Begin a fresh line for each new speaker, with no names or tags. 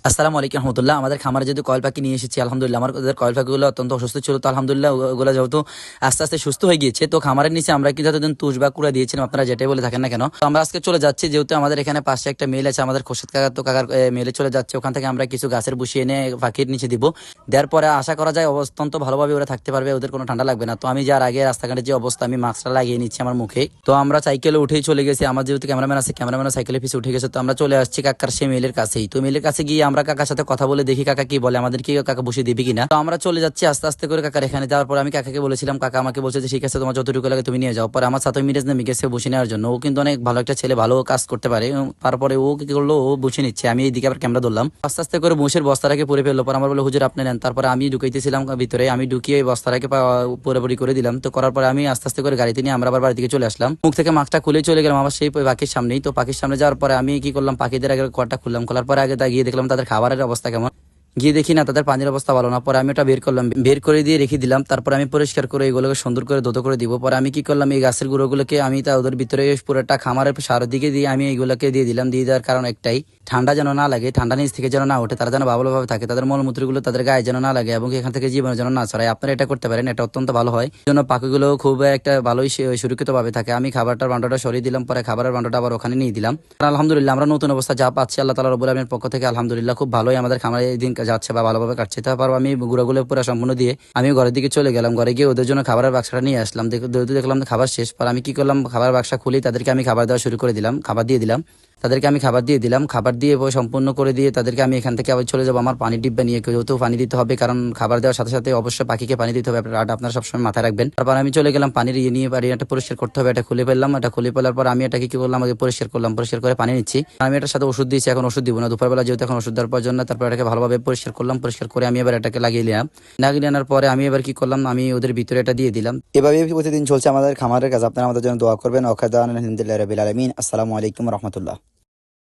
আসসালামু আলাইকুম রহমতুল্লাহ। আমাদের খামারে যেহেতু কয়েল পাখি নিয়ে এসেছি, আলহামদুলিল্লাহ আমার ওদের কয়েল পাখিগুলো অত্যন্ত অসুস্থ ছিল, তো আলহামদুলিল্লাহ ওগুলো যেহেতু আস্তে আস্তে সুস্থ হয়ে গিয়েছে, তো খামারের নিচে আমরা কি যতদিন তুষ বা কুড়া দিয়েছিলাম, আপনারা যেটাই বলে থাকেন না কেন, তো আমরা আজকে চলে যাচ্ছি। যেহেতু আমাদের এখানে পাশে একটা মেল আছে, আমাদের খোরশেদ কাকার, তো কাকার মেলে চলে যাচ্ছে। ওখান থেকে আমরা কিছু গাছের বসিয়ে এনে পাখির নিচে দিব। দেওয়ার পরে আশা করা যায় অত্যন্ত ভালোভাবে ওরা থাকতে পারবে, ওদের কোনো ঠান্ডা লাগবে না। তো আমি যার আগে রাস্তাঘাটের যে অবস্থা, আমি মাস্কটা লাগিয়ে নিচ্ছি আমার মুখে। তো আমরা সাইকেলে উঠেই চলে গেছি। আমার যেহেতু ক্যামেরাম্যান আছে, ক্যামেরাম্যান সাইকেলে পিছিয়ে উঠে গেছে। তো আমরা চলে আসছি কাকার সেই মেলের কাছেই। তো মেলের কাছে গিয়ে আমরা কাকার সাথে কথা বলে দেখি কাকা কি বলে, আমাদের কি কাকা বসে দিবি কিনা। তো আমরা চলে যাচ্ছি আস্তে আস্তে করে কাকার এখানে। যাওয়ার পর আমি কাকাকে বলেছিলাম, কাকা আমাকে বলছে যে ঠিক আছে, তোমার যতটুকু লাগে তুমি নিয়ে যাও। পরে আমার সাথে মিরাজ নামে গেছে বসে নেওয়ার জন্য। ও কিন্তু অনেক ভালো একটা ছেলে, ভালো কাজ করতে পারে। তারপরে ও কি করলো, ও বসে নিচ্ছে, আমি এইদিকে আবার ক্যামেরা ধরলাম। আস্তে আস্তে করে মোষের বস্তাটাকে পরে ফেললো। পর আমার বলে হুজুর আপনি নেন। তারপরে আমি ঢুকাইতেছিলাম ভিতরে, আমি ঢুকিয়ে বস্তাটাকে পুরোপুরি করে দিলাম। তো করার পরে আমি আস্তে আস্তে করে গাড়িতে নিয়ে আমরা আবার বাড়ি থেকে চলে আসলাম। মুখ থেকে মাস্কটা খুলে চলে গেলাম আবার সেই পাখির সামনেই। তো পাখির সামনে যাওয়ার পরে আমি কি করলাম, পাখিদের আগে ঘরটা খুললাম। খোলার পরে আগে গিয়ে দেখলাম তাদের খাবারের অবস্থা কেমন। গিয়ে দেখি না তাদের পানির অবস্থা ভালো না। পরে আমি ওটা বের করলাম, বের করে দিয়ে রেখে দিলাম। তারপর আমি পরিষ্কার করে এগুলোকে সুন্দর করে ধুতো করে দিব। পরে আমি কি করলাম, এই গাছের গুঁড়োগুলোকে আমি তা ওদের ভিতরে পুরোটা খামারের সারদিকে দিয়ে আমি এইগুলোকে দিয়ে দিলাম। দিয়ে দেওয়ার কারণ একটাই, ঠান্ডা যেন না লাগে, ঠান্ডা নিচ থেকে যেন না ওঠে, তারা যেন ভালোভাবে থাকে, তাদের মলমূত্রগুলো তাদের গায়ে যেন না লাগে এবং এখান থেকে জীবন যেন না ছড়ায়। আপনারা এটা করতে পারেন, এটা অত্যন্ত ভালো হয়। এই জন্য পাখিগুলো খুব একটা ভালোই সুরক্ষিত ভাবে থাকে। আমি খাবারটার বান্ডটা সরিয়ে দিলাম, পরে খাবারের বান্ডটা আবার ওখানে নিয়ে দিলাম। আলহামদুলিল্লাহ আমরা নতুন অবস্থা যা পাচ্ছি আল্লাহ তাআলা রব্বুল আলামিনের পক্ষ থেকে আলহামদুলিল্লাহ খুব ভালোই আমাদের খামারে এই দিন যাচ্ছে বা ভালোভাবে কাটছে। তারপর আমি গুঁড়োগুলো পুরো সম্পূর্ণ দিয়ে আমি ঘরের দিকে চলে গেলাম। ঘরে গিয়ে ওদের জন্য খাবারের বাক্সটা নিয়ে আসলাম। দেখলাম খাবার শেষ। পর আমি কি করলাম, খাবার বাক্সা খুলি তাদেরকে আমি খাবার দেওয়া শুরু করে দিলাম, খাবার দিয়ে দিলাম। তাদেরকে আমি খাবার দিয়ে দিলাম। খাবার দিয়ে সম্পূর্ণ করে দিয়ে তাদেরকে আমি এখান থেকে আবার চলে যাবো আমার পানির ডিব্বা নিয়ে। যেহেতু পানি দিতে হবে, কারণ খাবার দেওয়ার সাথে সাথে অবশ্যই পাখিকে পানি দিতে হবে, আপনারা সবসময় মাথায় রাখবেন। তারপর আমি চলে গেলাম পানির ইয়ে নিয়ে, বাড়ি এটা পরিষ্কার করতে হবে। এটা খুলে ফেললাম। এটা খুলে ফেলার পর আমি এটাকে কি করলাম, আগে পরিষ্কার করলাম, পরিষ্কার করে পানি নিচ্ছি। আমি এটার সাথে ওষুধ দিয়েছি, এখন ওষুধ দিব না দুপুরবেলা, যেহেতু এখন ওষুধ দেওয়ার প্রয়োজন না। তারপর এটাকে ভালোভাবে পরিষ্কার করলাম, পরিষ্কার করে আমি এবার এটাকে লাগিয়ে নিলাম। লাগিয়ে আনার পরে আমি এবার কি করলাম, আমি ওদের ভিতরে এটা দিয়ে দিলাম। এভাবে প্রতিদিন চলছে আমাদের খামারের কাজ। আপনারা আমাদের জন্য দোয়া করবেন। ওয়াকাদান আলহামদুলিল্লাহি রাব্বিল আলামিন। আসসালামু আলাইকুম রহমতুল্লাহ।